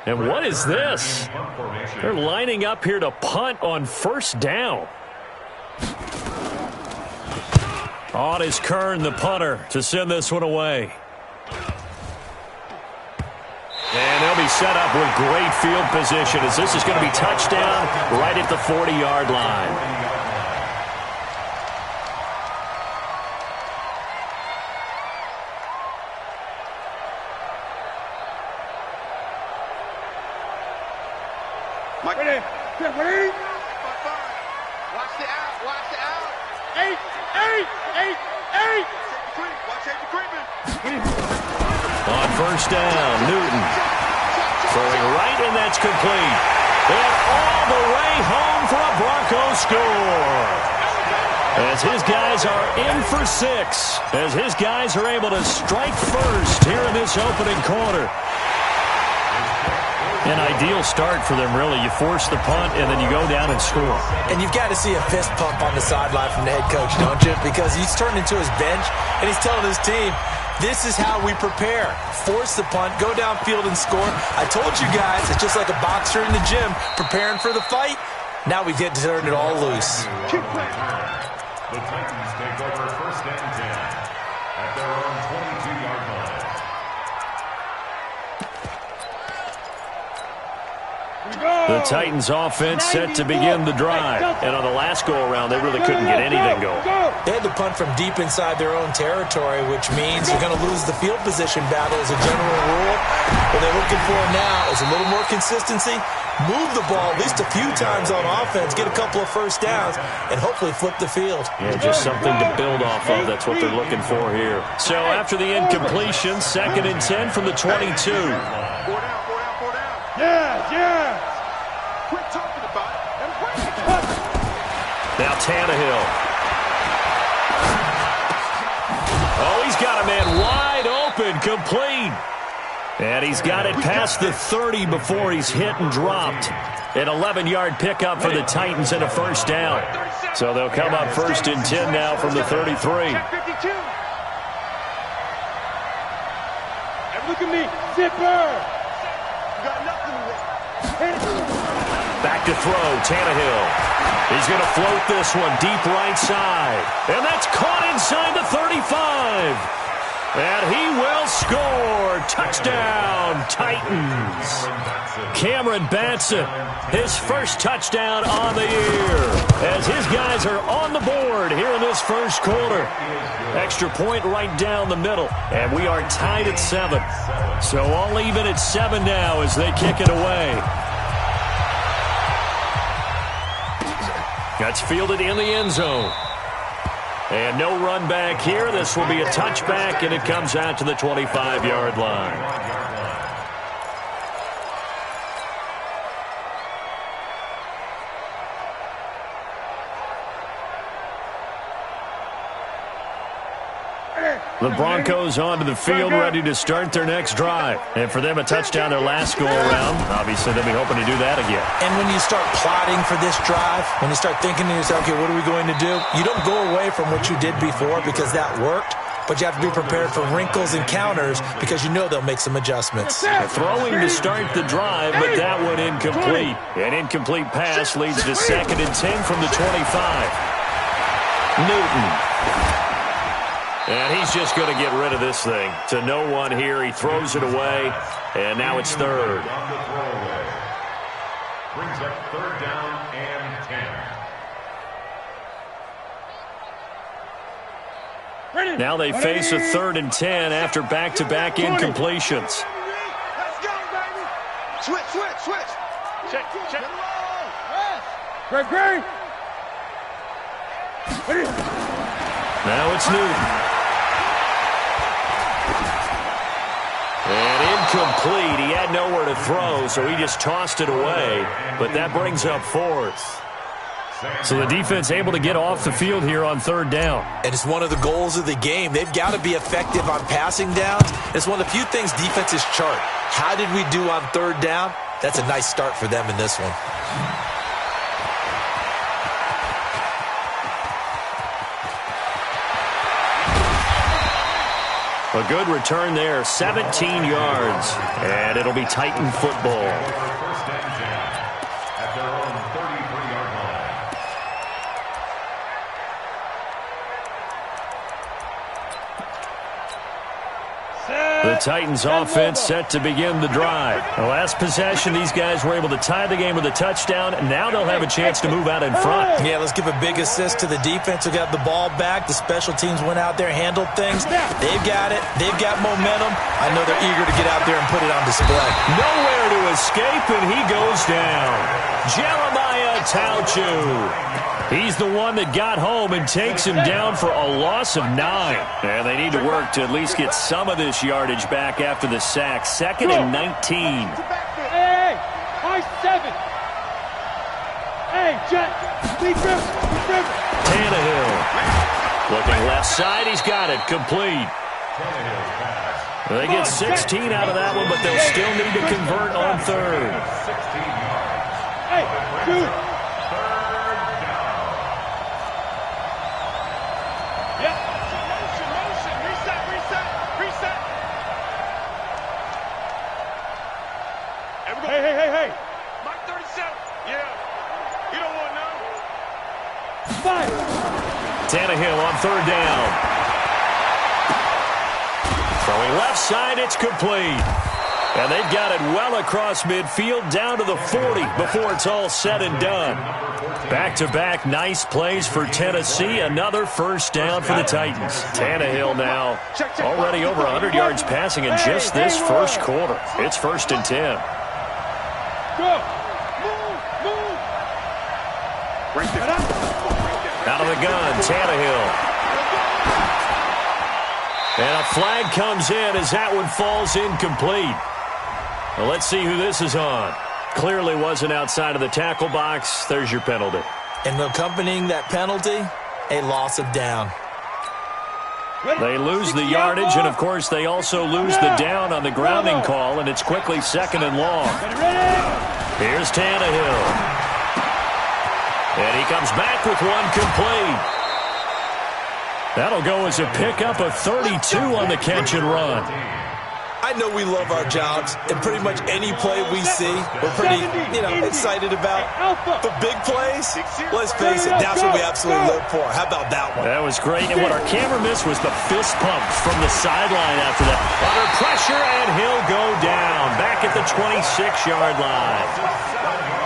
And what is this? They're lining up here to punt on first down. On is Kern, the punter, to send this one away. And they'll be set up with great field position as this is going to be touchdown right at the 40-yard line. Ready. Ready. Watch the out. Watch the out. 8. Watch it creeping. On first down, Newton. Throwing right, and that's complete. And all the way home for a Broncos score. As his guys are in for 6. As his guys are able to strike first here in this opening quarter. An ideal start for them, really. You force the punt, and then you go down and score. And you've got to see a fist pump on the sideline from the head coach, don't you? Because he's turned into his bench, and he's telling his team, this is how we prepare. Force the punt, go downfield and score. I told you guys, it's just like a boxer in the gym preparing for the fight. Now we get to turn it all loose. The Titans take over first and 10 at their own 22-yard line. The Titans offense set to begin the drive. And on the last go-around, they really couldn't get anything going. They had to punt from deep inside their own territory, which means you're going to lose the field position battle as a general rule. What they're looking for now is a little more consistency, move the ball at least a few times on offense, get a couple of first downs, and hopefully flip the field. Yeah, just something to build off of. That's what they're looking for here. So after the incompletion, 2nd and 10 from the 22. 4 down. Yeah. Quit talking about it and bring it. Now Tannehill. Oh, he's got a man wide open, complete. And he's got it past the 30 before he's hit and dropped. An 11-yard pickup for the Titans and a first down. So they'll come up 1st and 10 now from the 33. And look at me, zipper. Back to throw, Tannehill. He's going to float this one deep right side. And that's caught inside the 35. And he will score. Touchdown, Titans. Cameron Batson, his first touchdown on the year. As his guys are on the board here in this first quarter. Extra point right down the middle. And we are tied at 7. So all even at 7 now as they kick it away. That's fielded in the end zone. And no run back here. This will be a touchback, and it comes out to the 25-yard line. The Broncos onto the field, ready to start their next drive. And for them, a touchdown their last go-around. Obviously, they'll be hoping to do that again. And when you start plotting for this drive, when you start thinking to yourself, okay, what are we going to do? You don't go away from what you did before because that worked. But you have to be prepared for wrinkles and counters because you know they'll make some adjustments. Throwing to start the drive, but that one incomplete. An incomplete pass leads to 2nd and 10 from the 25. Newton. And he's just going to get rid of this thing. To no one here. He throws it away. And now it's 3rd. Brings up 3rd down and 10. Now they face a 3rd and 10 after back-to-back incompletions. Let's go, baby. Switch. Check. Great. Now it's Newton. And incomplete. He had nowhere to throw, so he just tossed it away. But that brings up 4th. So the defense able to get off the field here on 3rd down. And it's one of the goals of the game. They've got to be effective on passing downs. It's one of the few things defenses chart. How did we do on 3rd down? That's a nice start for them in this one. A good return there, 17 yards. And it'll be Titan football. First and 10 at their own 33-yard line. The Titans offense set to begin the drive. The last possession, these guys were able to tie the game with a touchdown, and now they'll have a chance to move out in front. Yeah, let's give a big assist to the defense who got the ball back. The special teams went out there, handled things. They've got it. They've got momentum. I know they're eager to get out there and put it on display. Nowhere to escape, and he goes down. Jeremiah Tauchu. He's the one that got home and takes him down for a loss of 9. And they need to work to at least get some of this yardage back after the sack. 2nd and 19. Hey, high 7. Hey, Jet, lead river. Tannehill. Looking left side, he's got it. Complete. They get 16 out of that one, but they'll still need to convert on 3rd. Hey, dude. Hey. Mike 37. Yeah. You don't want to know. 5. Tannehill on 3rd down. Throwing left side, it's complete. And they've got it well across midfield down to the 40 before it's all said and done. Back-to-back nice plays for Tennessee. Another first down for the Titans. Tannehill now already over 100 yards passing in just this first quarter. It's 1st and 10. Go. Move. Right there. Out of the gun, Tannehill. And a flag comes in as that one falls incomplete. Well, let's see who this is on. Clearly wasn't outside of the tackle box. There's your penalty. And accompanying that penalty, a loss of down. They lose the yardage, and, of course, they also lose the down on the grounding call, and it's quickly 2nd and long. Here's Tannehill. And he comes back with one complete. That'll go as a pickup of 32 on the catch and run. I know we love our jobs, and pretty much any play we see, we're pretty, excited about. But big plays, let's face it, that's what we absolutely live for. How about that one? That was great, and what our camera missed was the fist pump from the sideline after that. Under pressure, and he'll go down, back at the 26-yard line.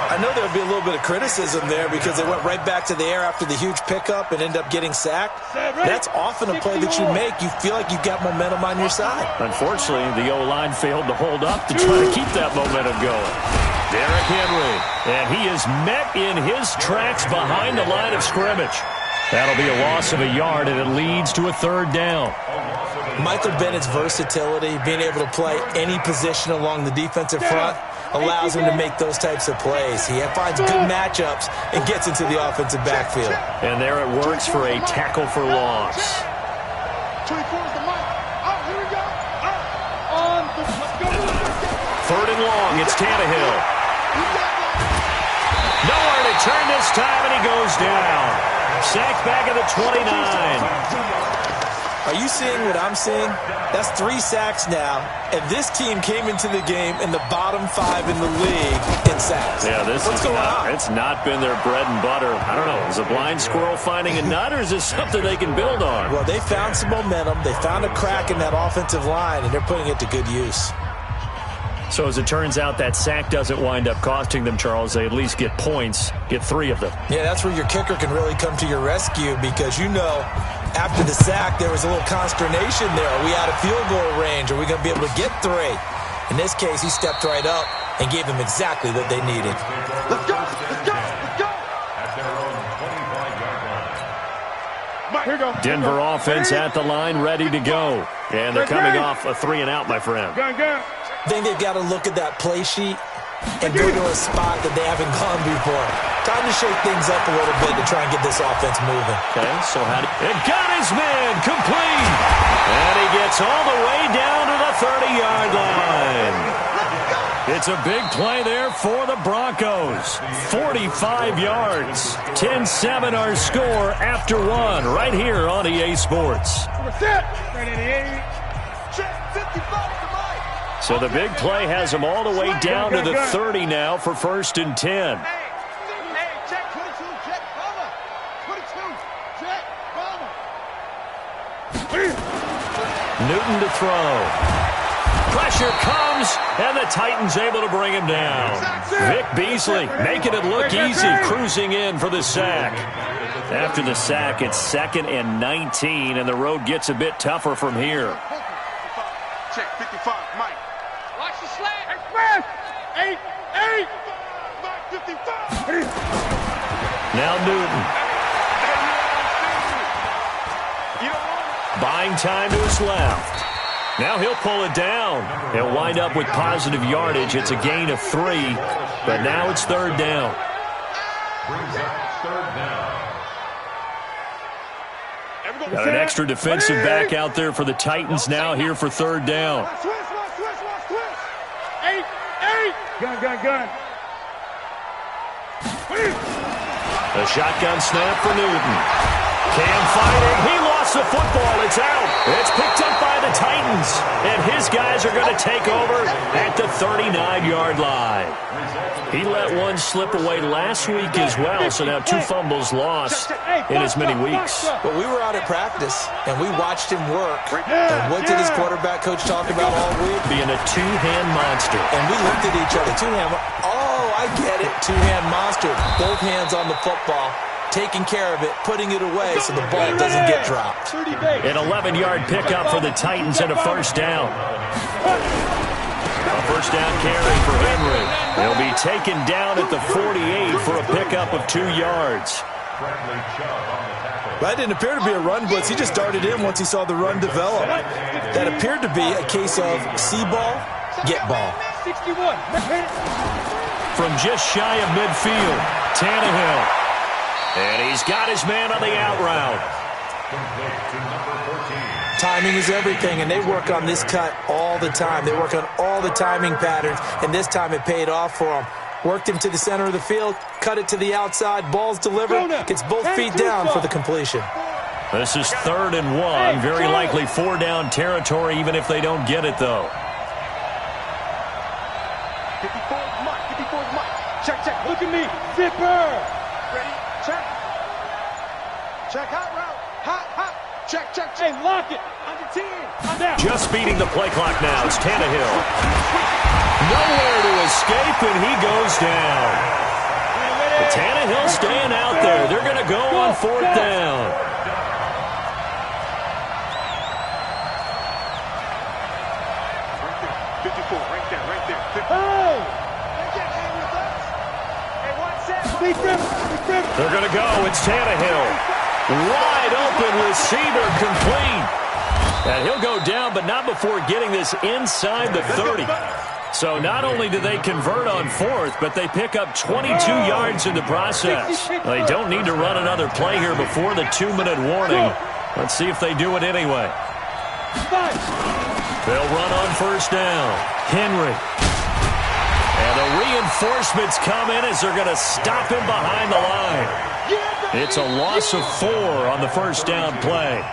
I know there'll be a little bit of criticism there because they went right back to the air after the huge pickup and end up getting sacked. That's often a play that you make. You feel like you've got momentum on your side. Unfortunately, the O-line failed to hold up to try to keep that momentum going. Derrick Henry, and he is met in his tracks behind the line of scrimmage. That'll be a loss of a yard, and it leads to a 3rd down. Michael Bennett's versatility, being able to play any position along the defensive front, allows him to make those types of plays. He finds good matchups and gets into the offensive backfield. And there it works for a tackle for loss. 24 is the mic. Oh, here we go. Let's go. 3rd and long. It's Tannehill. Nowhere to turn this time, and he goes down. Sacked back at the 29. Are you seeing what I'm seeing? That's 3 sacks now, and this team came into the game in the bottom 5 in the league in sacks. Yeah, What's going on? It's not been their bread and butter. I don't know. Is a blind squirrel finding a nut, or is this something they can build on? Well, they found some momentum. They found a crack in that offensive line, and they're putting it to good use. So as it turns out, that sack doesn't wind up costing them, Charles. They at least get points, get 3 of them. Yeah, that's where your kicker can really come to your rescue because, after the sack, there was a little consternation there. Are we out of field goal range? Are we going to be able to get 3? In this case, he stepped right up and gave them exactly what they needed. Let's go. Here we go. Denver offense at the line, ready to go. And they're coming off a 3 and out, my friend. I think they've got to look at that play sheet and go to a spot that they haven't gone before. Time to shake things up a little bit to try and get this offense moving. Okay, so it got his man complete. And he gets all the way down to the 30-yard line. It's a big play there for the Broncos. 45 yards. 10-7 our score after 1 right here on EA Sports. So the big play has them all the way down to the 30 now for 1st and 10. Hey, check 22, check, cover. 22, check, cover. Newton to throw. Pressure comes, and the Titans able to bring him down. Vic Beasley making it look easy, cruising in for the sack. After the sack, it's 2nd and 19, and the road gets a bit tougher from here. Check 55, Mike. Watch the slant. Express. 8. Mike 55. Now Newton. Buying time to his left. Now he'll pull it down. He'll wind up with positive yardage. It's a gain of 3, but now it's 3rd down. Brings up 3rd down. Got an extra defensive back out there for the Titans now here for 3rd down. Switch. 8. Gun. A shotgun snap for Newton. Cam fighting. He lost the football. It's out. It's picked up by the Titans. And his guys are going to take over at the 39-yard line. He let one slip away last week as well, so now 2 fumbles lost in as many weeks. But we were out at practice, and we watched him work. And what did his quarterback coach talk about all week? Being a 2-hand monster. And we looked at each other. 2-hand. Oh, I get it. 2-hand monster. Both hands on the football, taking care of it, putting it away so the ball doesn't get dropped. An 11-yard pickup for the Titans and a 1st down. A 1st down carry for Henry. He'll be taken down at the 48 for a pickup of 2 yards. That didn't appear to be a run blitz. He just darted in once he saw the run develop. That appeared to be a case of see ball, get ball. 61. From just shy of midfield, Tannehill. And he's got his man on the out route. Timing is everything, and they work on this cut all the time. They work on all the timing patterns, and this time it paid off for them. Worked him to the center of the field, cut it to the outside, ball's delivered, gets both feet down for the completion. This is 3rd and 1, very likely 4-down territory, even if they don't get it, though. 54's Mike. Check. Look at me. Zipper. Ready? Check. Hot route. Hot. Check. Hey, lock it. Under 10. I'm down. Just beating the play clock now. It's Tannehill. Nowhere to escape, and he goes down. But Tannehill staying out there. They're going to go on 4th down. They're going to go. It's Tannehill. Wide open receiver complete. And he'll go down, but not before getting this inside the 30. So not only do they convert on 4th, but they pick up 22 yards in the process. They don't need to run another play here before the 2-minute warning. Let's see if they do it anyway. They'll run on 1st down. Henry. And the reinforcements come in as they're going to stop him behind the line. It's a loss of 4 on the 1st down play.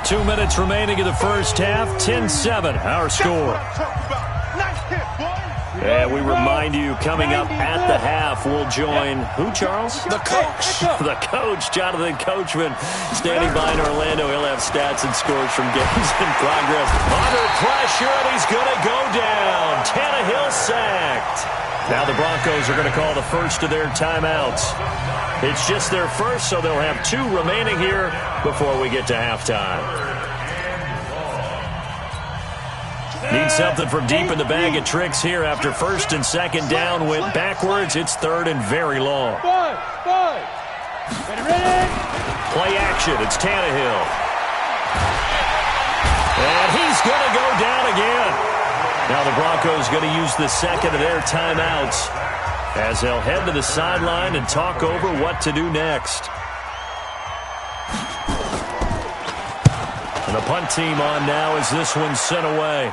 2 minutes remaining in the 1st half. 10-7, our score. And we remind you, coming up at the half, we'll join who, Charles? The coach. The coach, Jonathan Coachman, standing by in Orlando. He'll have stats and scores from games in progress. Under pressure, and he's going to go down. Tannehill sacked. Now the Broncos are going to call the first of their timeouts. It's just their first, so they'll have 2 remaining here before we get to halftime. Need something from deep in the bag of tricks here after 1st and 2nd down went backwards. It's 3rd and very long. Five. Ready. Play action. It's Tannehill. And he's going to go down again. Now the Broncos going to use the second of their timeouts as they'll head to the sideline and talk over what to do next. And the punt team on now as this one's sent away.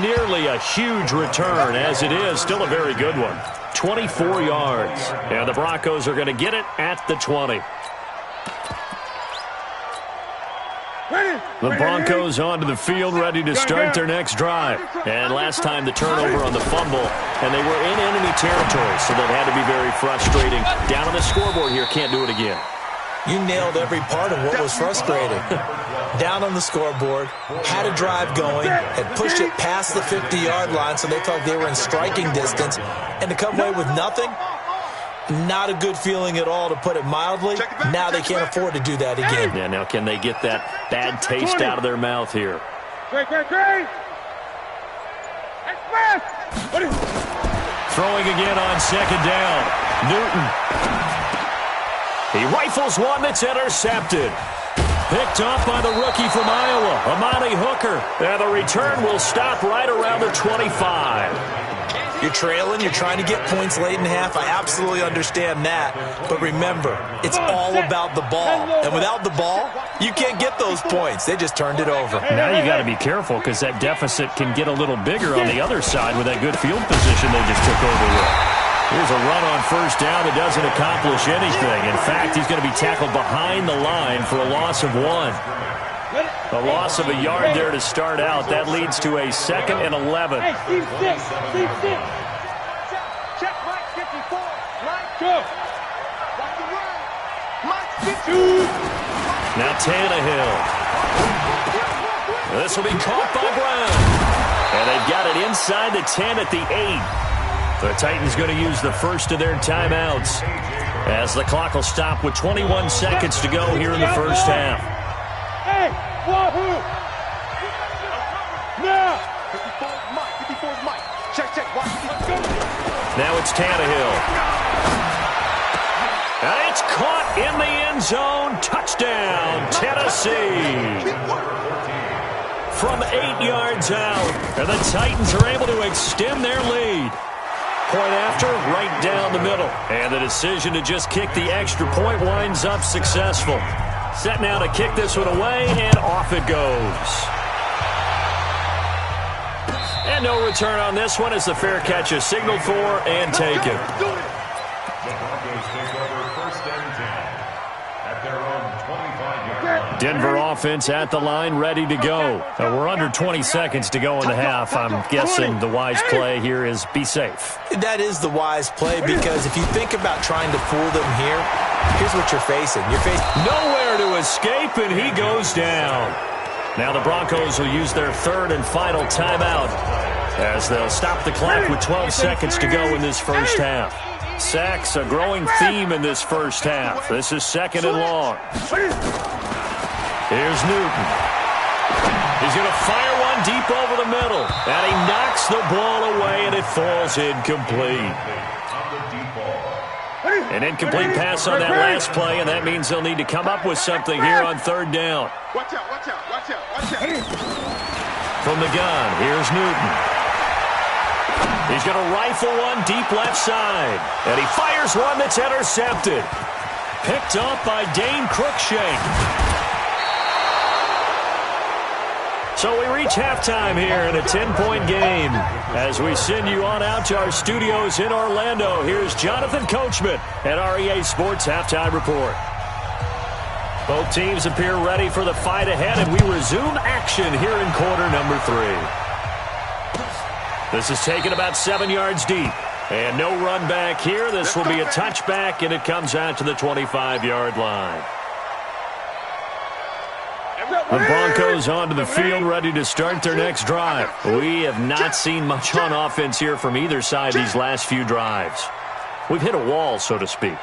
Nearly a huge return, as it is still a very good one. 24 yards. And the Broncos are going to get it at the 20. Ready. The Broncos onto the field, ready to start their next drive. And last time the turnover on the fumble, and they were in enemy territory, so that had to be very frustrating. Down on the scoreboard here, can't do it again. You nailed every part of what was frustrating. Down on the scoreboard, had a drive going, had pushed it past the 50-yard line, so they thought they were in striking distance, and to come away with nothing, not a good feeling at all, to put it mildly. Now they can't afford to do that again. Yeah, now can they get that bad taste out of their mouth here? Throwing again on second down. Newton. He rifles one that's intercepted. Picked off by the rookie from Iowa, Amani Hooker. And the return will stop right around the 25. You're trailing, you're trying to get points late in half. I absolutely understand that. But remember, it's all about the ball. And without the ball, you can't get those points. They just turned it over. Now you got to be careful because that deficit can get a little bigger on the other side with that good field position they just took over with. Here's a run on first down that doesn't accomplish anything. In fact, he's going to be tackled behind the line for a loss of 1. A loss of a yard there to start out. That leads to a 2nd and 11. Hey, Steve 6. Steve 6. Check Mike 54. Mike 2. Watch the run. Mike 52. Now Tannehill. This will be caught by Brown. And they've got it inside the 10 at the 8. The Titans going to use the first of their timeouts as the clock will stop with 21 seconds to go here in the first half. Hey, wahoo! Now! 54's Mike. 54's Mike. Check. Watch. Let's go. Now it's Tannehill. And it's caught in the end zone. Touchdown, Tennessee. From 8 yards out. And the Titans are able to extend their lead. Point after, right down the middle. And the decision to just kick the extra point winds up successful. Set now to kick this one away, and off it goes. And no return on this one as the fair catch is signaled for and taken. The Broncos take over first and 10 at their own 25-yard line. Denver offense at the line, ready to go. We're under 20 seconds to go in the half. I'm guessing the wise play here is be safe. That is the wise play, because if you think about trying to fool them here, here's what you're facing. You're facing nowhere to escape, and he goes down. Now the Broncos will use their third and final timeout as they'll stop the clock with 12 seconds to go in this first half. Sacks, a growing theme in this first half. This is 2nd and long. Here's Newton. He's going to fire one deep over the middle, and he knocks the ball away, and it falls incomplete. An incomplete pass on that last play, and that means they'll need to come up with something here on third down. Watch out. From the gun, here's Newton. He's going to rifle one deep left side, and he fires one that's intercepted. Picked off by Dane Cruikshank. So we reach halftime here in a 10-point game. As we send you on out to our studios in Orlando, here's Jonathan Coachman at REA Sports Halftime Report. Both teams appear ready for the fight ahead, and we resume action here in quarter number 3. This is taken about 7 yards deep. And no run back here. This will be a touchback, and it comes out to the 25-yard line. The Broncos onto the field, ready to start their next drive. We have not seen much on offense here from either side these last few drives. We've hit a wall, so to speak.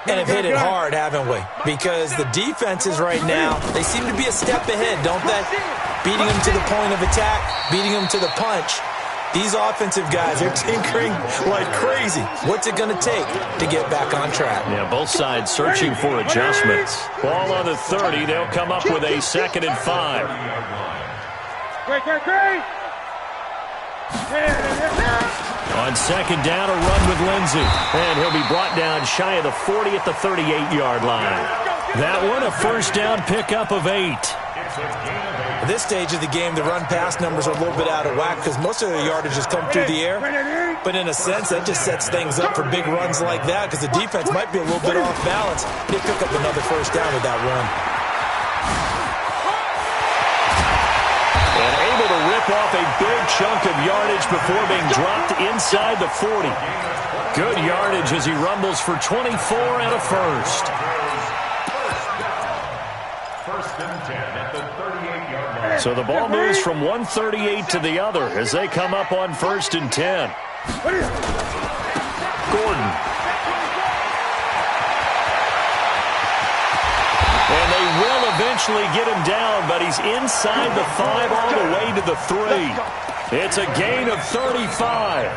And have hit it hard, haven't we? Because the defenses right now, they seem to be a step ahead, don't they? Beating them to the point of attack, beating them to the punch. These offensive guys, they're tinkering like crazy. What's it going to take to get back on track? Yeah, both sides searching for adjustments. Ball on the 30. They'll come up with a 2nd and 5. Great. On second down, a run with Lindsey. And he'll be brought down shy of the 40 at the 38-yard line. That one, a first down pickup of 8. At this stage of the game, the run-pass numbers are a little bit out of whack because most of the yardage has come through the air. But in a sense, that just sets things up for big runs like that because the defense might be a little bit off balance. They pick up another first down with that run. rip off a big chunk of yardage before being dropped inside the 40. Good yardage as he rumbles for 24 and a first. First and 10 at the 38-yard line. So the ball moves from one 38 to the other as they come up on first and 10. Gordon. And they will eventually get him down, but he's inside the 5 all the way to the 3. It's a gain of 35.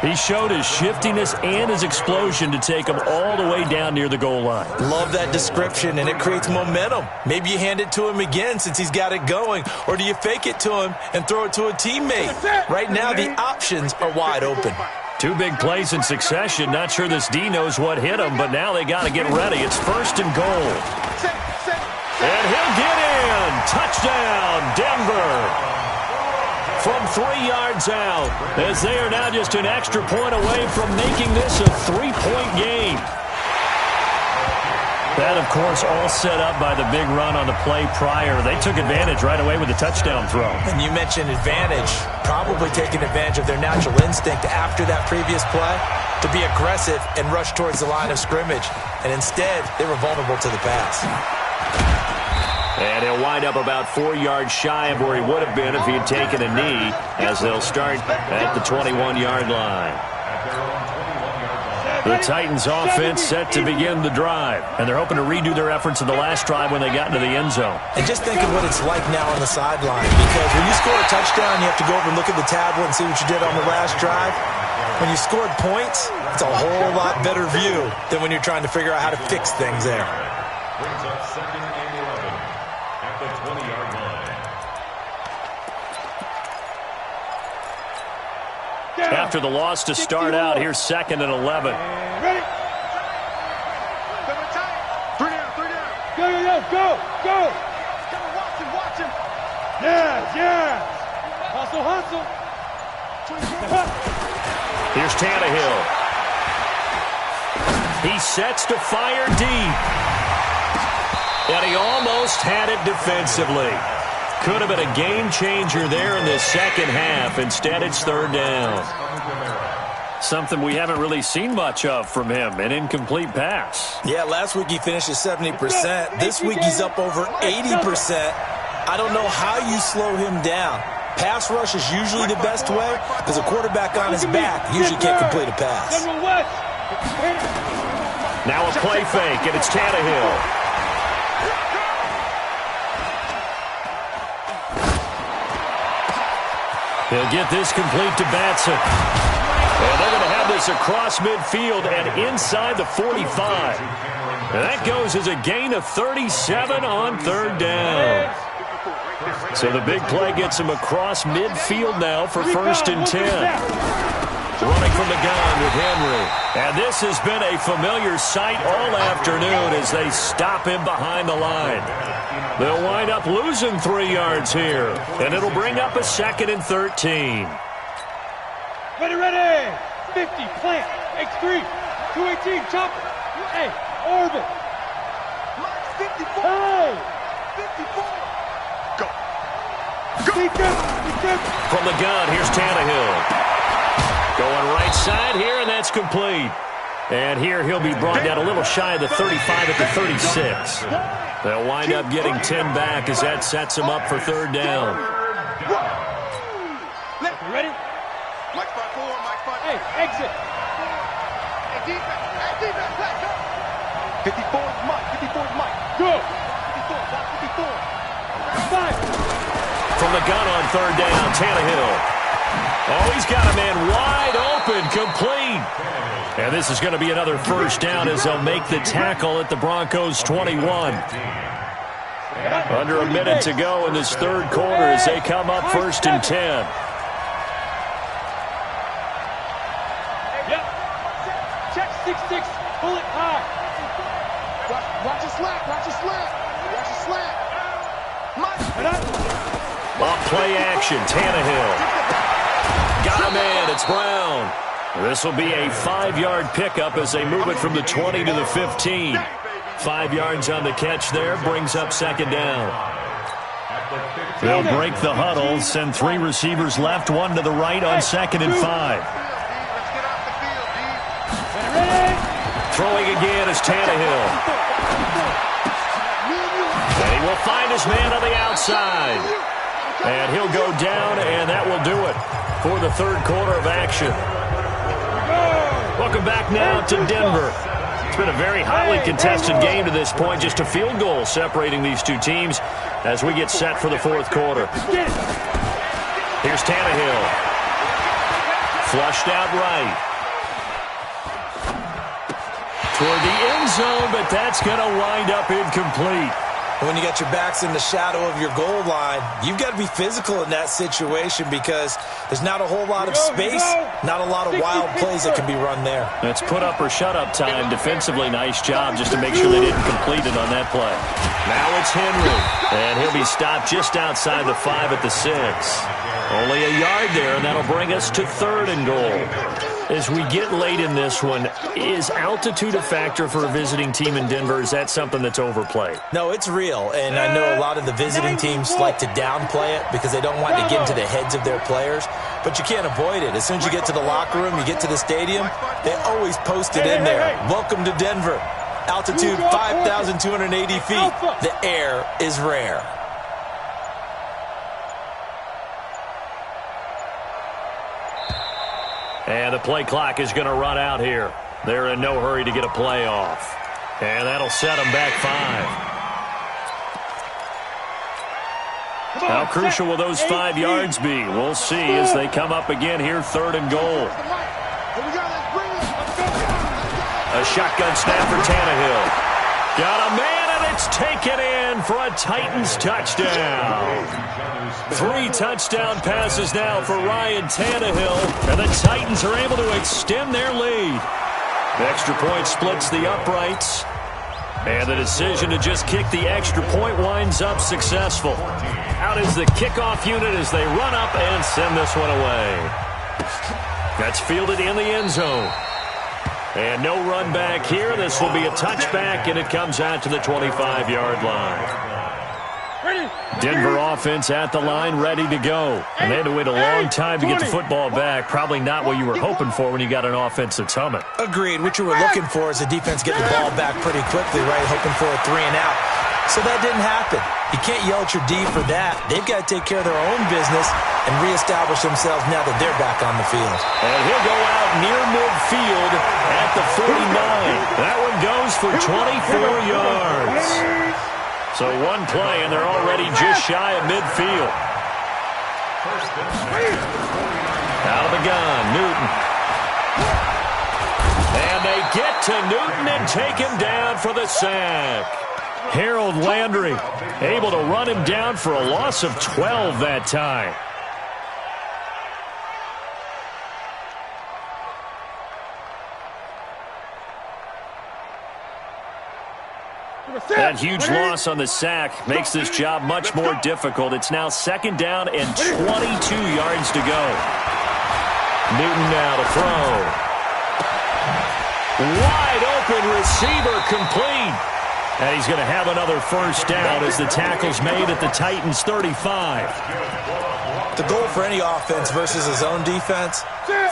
He showed his shiftiness and his explosion to take him all the way down near the goal line. Love that description, and it creates momentum. Maybe you hand it to him again since he's got it going, or do you fake it to him and throw it to a teammate? Right now, the options are wide open. 2 big plays in succession. Not sure this D knows what hit him, but now they got to get ready. It's first and goal. And he'll get in. Touchdown, Denver. From 3 yards out, as they are now just an extra point away from making this a 3-point game. That, of course, all set up by the big run on the play prior. They took advantage right away with the touchdown throw. And you mentioned advantage, probably taking advantage of their natural instinct after that previous play to be aggressive and rush towards the line of scrimmage. And instead, they were vulnerable to the pass. And he'll wind up about 4 yards shy of where he would have been if he had taken a knee, as they'll start at the 21-yard line. The Titans offense set to begin the drive, and they're hoping to redo their efforts in the last drive when they got into the end zone. And just think of what it's like now on the sideline, because when you score a touchdown, you have to go over and look at the tablet and see what you did on the last drive. When you scored points, it's a whole lot better view than when you're trying to figure out how to fix things there. Brings up second and 11 at the 20-yard line. After the loss to start out, here's second and 11. Ready? 3 down, 3 down. Go. Come on, watch him. Yes. Hustle. Here's Tannehill. He sets to fire deep. And he almost had it defensively. Could have been a game changer there in the second half. Instead, it's third down. Something we haven't really seen much of from him, an incomplete pass. Yeah, last week he finished at 70%. This week he's up over 80%. I don't know how you slow him down. Pass rush is usually the best way because a quarterback on his back usually can't complete a pass. Now a play fake, and it's Tannehill. He'll get this complete to Batson. And they're going to have this across midfield and inside the 45. And that goes as a gain of 37 on third down. So the big play gets him across midfield now for first and 10. Running from the gun with Henry. And this has been a familiar sight all afternoon as they stop him behind the line. They'll wind up losing 3 yards here. And it'll bring up a second and 13. Ready. 50, plant. X3. 218, chopper. Hey, orbit. 54. Hey. 54. Go. From the gun, here's Tannehill. Going right side here, and that's complete. And here he'll be brought down a little shy of the 35 at the 36. They'll wind up getting 10 back as that sets him up for third down. Ready? Mike 5-4. Hey, exit. Hey, defense, let's go. 54 is Mike. Go. 54. 5. From the gun on third down, Tannehill. Oh, he's got a man wide open, complete. And this is going to be another first down as they'll make the tackle at the Broncos' 21. Under a minute to go in this third quarter as they come up first and 10. Yep. Check 6-6. Pull it high. Watch your slant. Off play action, Tannehill. Got a man, it's Brown. This will be a 5-yard pickup as they move it from the 20 to the 15. 5 yards on the catch there, brings up second down. At They'll break the huddle, send 3 receivers left, 1 to the right on 2nd and 5. Throwing again is Tannehill. And he will find his man on the outside. And he'll go down, and that will do it for the third quarter of action. Welcome back now to Denver. It's been a very highly contested game to this point. Just a field goal separating these two teams as we get set for the fourth quarter. Here's Tannehill. Flushed out right. Toward the end zone, but that's going to wind up incomplete. When you got your backs in the shadow of your goal line, you've got to be physical in that situation because there's not a whole lot of space, not a lot of wild plays that can be run there. That's put up or shut up time. Defensively, nice job just to make sure they didn't complete it on that play. Now it's Henry, and he'll be stopped just outside the 5 at the 6. Only a yard there, and that'll bring us to 3rd and goal. As we get late in this one, is altitude a factor for a visiting team in Denver? Is that something that's overplayed? No, it's real, and I know a lot of the visiting teams like to downplay it because they don't want to get into the heads of their players, but you can't avoid it. As soon as you get to the locker room, you get to the stadium, they always post it in there. Welcome to Denver. Altitude 5,280 feet. The air is rare. And the play clock is going to run out here. They're in no hurry to get a play off. And that'll set them back 5. How crucial will those 5 yards be? We'll see as they come up again here, 3rd and goal. A shotgun snap for Tannehill. Got a man, and it's taken in for a Titans touchdown. 3 touchdown passes now for Ryan Tannehill, and the Titans are able to extend their lead. The extra point splits the uprights, and the decision to just kick the extra point winds up successful. Out is the kickoff unit as they run up and send this one away. That's fielded in the end zone. And no run back here. This will be a touchback, and it comes out to the 25-yard line. Denver offense at the line, ready to go. And they had to wait a long time to get the football back. Probably not what you were hoping for when you got an offense that's humming. Agreed. What you were looking for is the defense getting the ball back pretty quickly, right? Hoping for a 3 and out. So that didn't happen. You can't yell at your D for that. They've got to take care of their own business and reestablish themselves now that they're back on the field. And he'll go out near midfield at the 49. That one goes for 24 yards. So one play, and they're already just shy of midfield. Out of the gun, Newton. And they get to Newton and take him down for the sack. Harold Landry able to run him down for a loss of 12 that time. That huge loss on the sack makes this job much more difficult. It's now 2nd down and 22 yards to go. Newton now to throw. Wide open receiver complete. And he's going to have another first down as the tackle's made at the Titans' 35. The goal for any offense versus his own defense,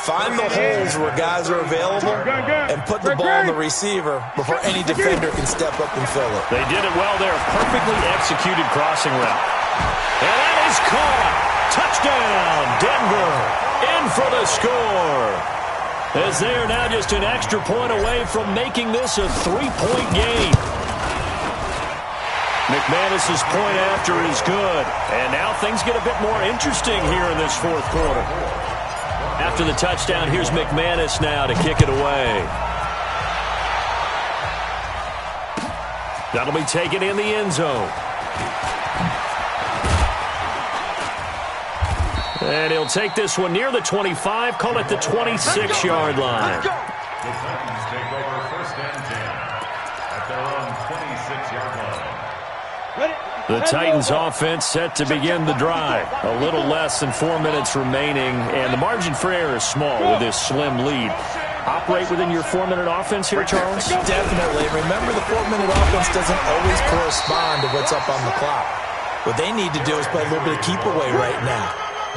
find the holes where guys are available and put the ball on the receiver before any defender can step up and fill it. They did it well there. Perfectly executed crossing route. And that is caught. Touchdown, Denver. In for the score. As they are now just an extra point away from making this a 3-point game. McManus's point after is good. And now things get a bit more interesting here in this fourth quarter. After the touchdown, here's McManus now to kick it away. That'll be taken in the end zone. And he'll take this one near the 25, call it the 26-yard line. The Titans take over 1st and 10 at their own 26-yard line. The Titans offense set to begin the drive. A little less than 4 minutes remaining, and the margin for error is small with this slim lead. Operate within your 4-minute offense here, Charles? Definitely. Remember, the 4-minute offense doesn't always correspond to what's up on the clock. What they need to do is play a little bit of keep away right now.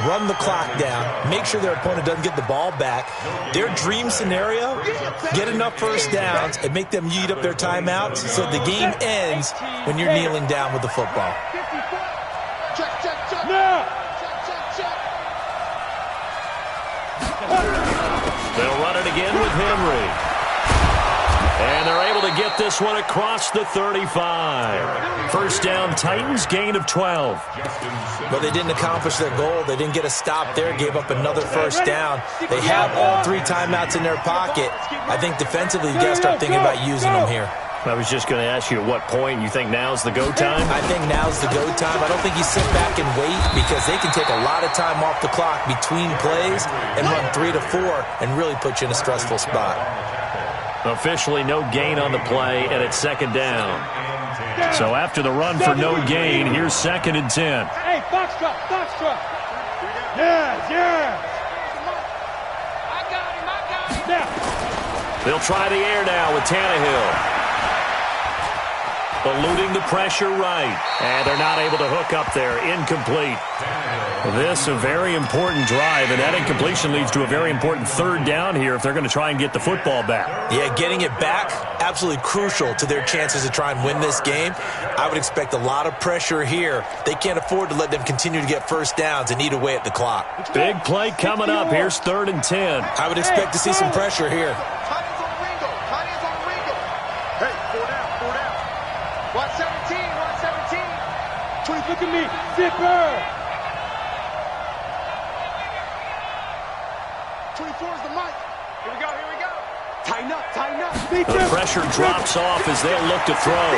Run the clock down, make sure their opponent doesn't get the ball back. Their dream scenario, get enough first downs and make them eat up their timeouts so the game ends when you're kneeling down with the football. They'll run it again with Henry. And they're able to get this one across the 35. First down, Titans, gain of 12. But they didn't accomplish their goal. They didn't get a stop there, gave up another first down. They have all 3 timeouts in their pocket. I think defensively you got to start thinking about using them here. I was just going to ask you at what point you think now's the go time? I think now's the go time. I don't think you sit back and wait because they can take a lot of time off the clock between plays and run 3 to 4 and really put you in a stressful spot. Officially no gain on the play, and it's second down. So after the run for no gain, here's 2nd and 10. Hey, box truck. Yes. I got him. Now. They'll try the air now with Tannehill. Eluding the pressure right. And they're not able to hook up there. Incomplete. This a very important drive, and that incompletion leads to a very important 3rd down here if they're going to try and get the football back. Yeah, getting it back, absolutely crucial to their chances to try and win this game. I would expect a lot of pressure here. They can't afford to let them continue to get first downs and eat away at the clock. Big play coming up. Here's 3rd and 10. I would expect to see some pressure here. Hey, 4 down. 117. 20, look at me. Zipper. 24 is the mic. Here we go. Tighten up. The pressure drops off as they'll look to throw.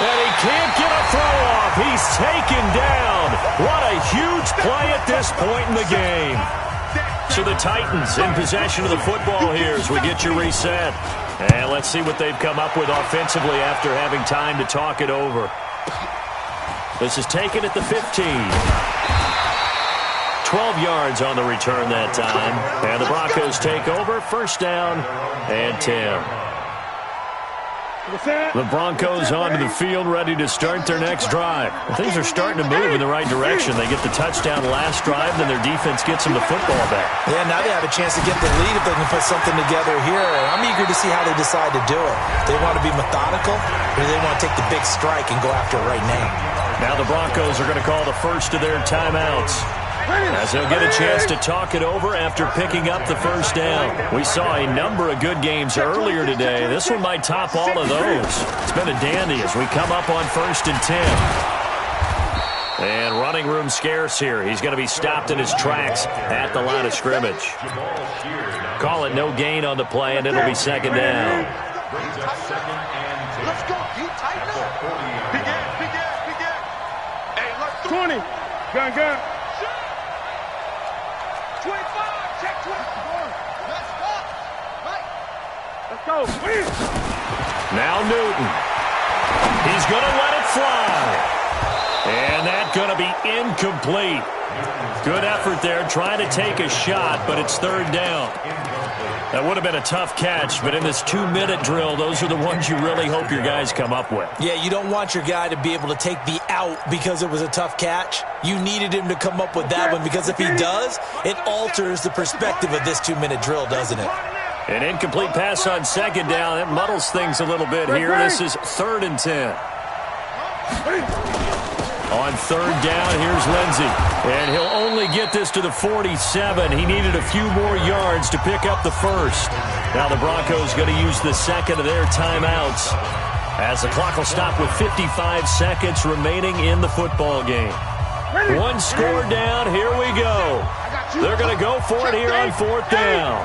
And he can't get a throw off. He's taken down. What a huge play at this point in the game. So the Titans in possession of the football here as we get you reset. And let's see what they've come up with offensively after having time to talk it over. This is taken at the 15. 12 yards on the return that time. And the Broncos take over. First down and 10. The Broncos onto the field, ready to start their next drive. Things are starting to move in the right direction. They get the touchdown last drive, then their defense gets them the football back. Yeah, now they have a chance to get the lead if they can put something together here. And I'm eager to see how they decide to do it. They want to be methodical, or do they want to take the big strike and go after it right now? Now the Broncos are going to call the first of their timeouts, as they'll get a chance to talk it over after picking up the first down. We saw a number of good games earlier today. This one might top all of those. It's been a dandy as we come up on 1st and 10. And running room scarce here. He's going to be stopped in his tracks at the line of scrimmage. Call it no gain on the play, and it'll be 2nd down. Let's go. You tighten up. Begin. Hey, look. 20. Gun. 25, check 20. Let's go. Now Newton. He's going to let it fly. And that's going to be incomplete. Good effort there, trying to take a shot, but it's 3rd down. That would have been a tough catch, but in this 2-minute drill, those are the ones you really hope your guys come up with. Yeah, you don't want your guy to be able to take the out because it was a tough catch. You needed him to come up with that one because if he does, it alters the perspective of this 2-minute drill, doesn't it? An incomplete pass on 2nd down. It muddles things a little bit here. This is 3rd and 10. On 3rd down, here's Lindsey. And he'll only get this to the 47. He needed a few more yards to pick up the first. Now the Broncos going to use the 2nd of their timeouts, as the clock will stop with 55 seconds remaining in the football game. One score down. Here we go. They're going to go for it here on 4th down.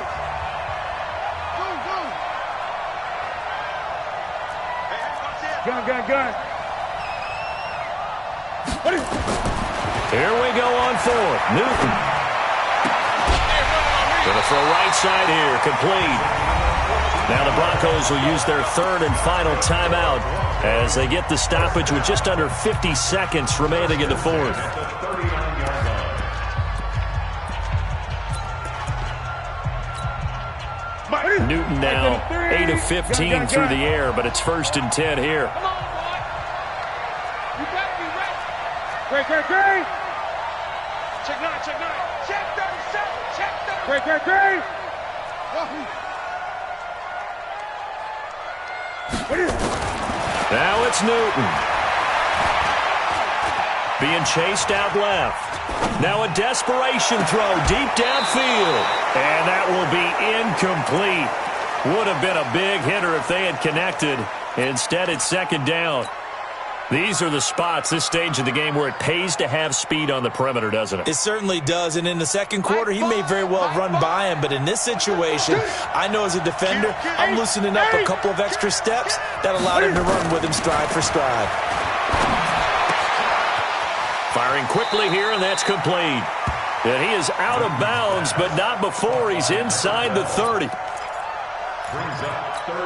Gun. Here we go on 4th. Newton. Going to throw right side here. Complete. Now the Broncos will use their 3rd and final timeout as they get the stoppage with just under 50 seconds remaining in the 4th. Newton now 8 of 15 through the air, but it's 1st and 10 here. Great. Check 9, check 9. Check 37, check 37. Great. Now it's Newton. Being chased out left. Now a desperation throw deep downfield. And that will be incomplete. Would have been a big hitter if they had connected. Instead, it's second down. These are the spots, this stage of the game, where it pays to have speed on the perimeter, doesn't it? It certainly does, and in the second quarter, he may very well run by him, but in this situation, I know as a defender, I'm loosening up a couple of extra steps that allowed him to run with him stride for stride. Firing quickly here, and that's complete. And he is out of bounds, but not before he's inside the 30.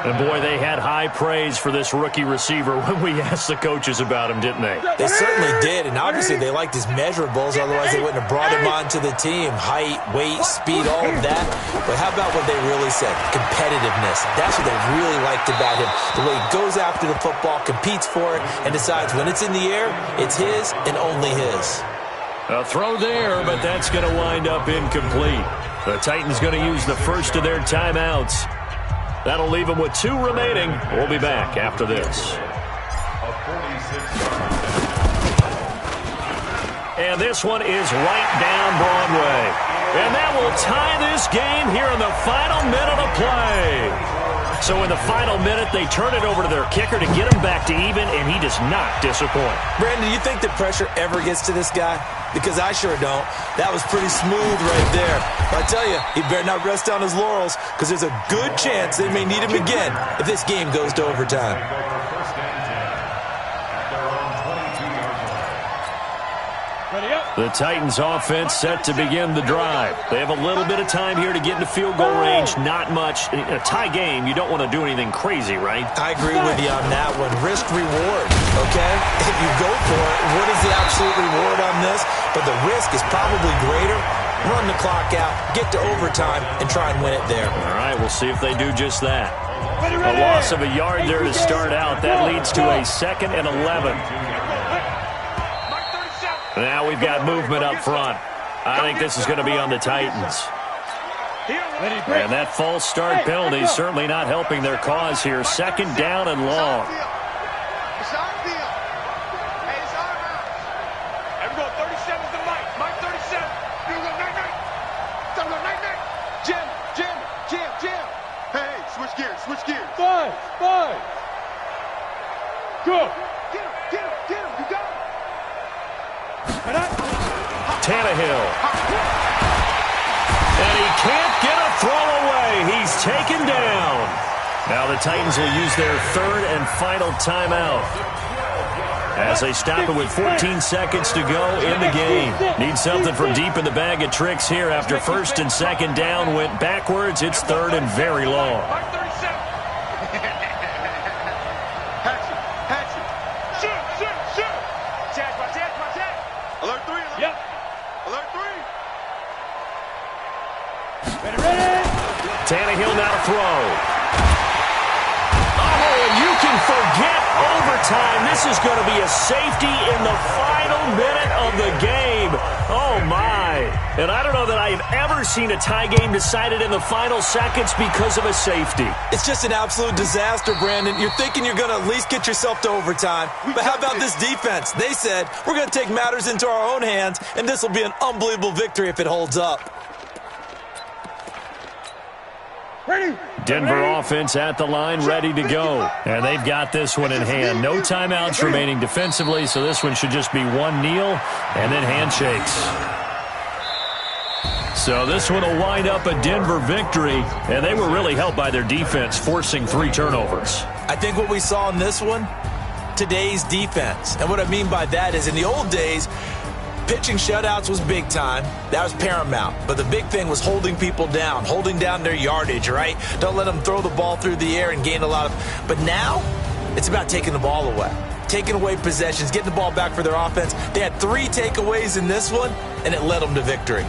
And, boy, they had high praise for this rookie receiver when we asked the coaches about him, didn't they? They certainly did, and obviously they liked his measurables. Otherwise, they wouldn't have brought him onto the team. Height, weight, speed, all of that. But how about what they really said? Competitiveness. That's what they really liked about him. The way he goes after the football, competes for it, and decides when it's in the air, it's his and only his. A throw there, but that's going to wind up incomplete. The Titans going to use the first of their timeouts. That'll leave them with 2 remaining. We'll be back after this. And this one is right down Broadway. And that will tie this game here in the final minute of play. So in the final minute, they turn it over to their kicker to get him back to even, and he does not disappoint. Brandon, do you think that pressure ever gets to this guy? Because I sure don't. That was pretty smooth right there. But I tell you, he better not rest on his laurels, because there's a good chance they may need him again if this game goes to overtime. The Titans offense set to begin the drive. They have a little bit of time here to get into field goal range. Not much. In a tie game, you don't want to do anything crazy, right? I agree with you on that one. Risk reward, okay? If you go for it, what is the absolute reward on this? But the risk is probably greater. Run the clock out, get to overtime, and try and win it there. All right, we'll see if they do just that. A loss of a yard there to start out. That leads to a 2nd and 11. Now we've got movement up front. I think this is going to be on the Titans. And that false start penalty is certainly not helping their cause here. 2nd down and long. It's our field. Hey, it's our house. Here we go. 37 is the Mike. Mike 37. Here we go. Night. Here we go. Night. Jim. Hey, switch gears. 5. Go. Get him. You got him. Tannehill. And he can't get a throw away. He's taken down. Now the Titans will use their 3rd and final timeout as they stop it with 14 seconds to go in the game. Need something from deep in the bag of tricks here after 1st and 2nd down went backwards. It's 3rd and very long. Tannehill now to throw. Oh, and you can forget overtime. This is going to be a safety in the final minute of the game. Oh, my. And I don't know that I have ever seen a tie game decided in the final seconds because of a safety. It's just an absolute disaster, Brandon. You're thinking you're going to at least get yourself to overtime. But how about this defense? They said, we're going to take matters into our own hands, and this will be an unbelievable victory if it holds up. Denver offense at the line, ready to go. And they've got this one in hand. No timeouts remaining defensively, so this one should just be one kneel and then handshakes. So this one will wind up a Denver victory, and they were really helped by their defense, forcing 3 turnovers. I think what we saw in this one, today's defense. And what I mean by that is in the old days, pitching shutouts was big time. That was paramount. But the big thing was holding people down, holding down their yardage, right? Don't let them throw the ball through the air and gain a lot of... But now, it's about taking the ball away. Taking away possessions, getting the ball back for their offense. They had 3 takeaways in this one, and it led them to victory.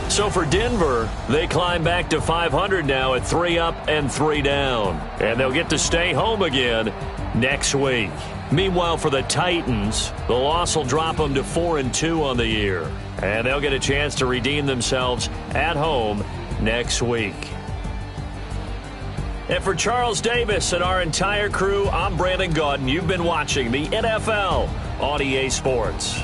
So for Denver, they climb back to 500 now at 3 up and 3 down. And they'll get to stay home again next week. Meanwhile, for the Titans, the loss will drop them to 4-2 on the year. And they'll get a chance to redeem themselves at home next week. And for Charles Davis and our entire crew, I'm Brandon Gaudin. You've been watching the NFL on EA Sports.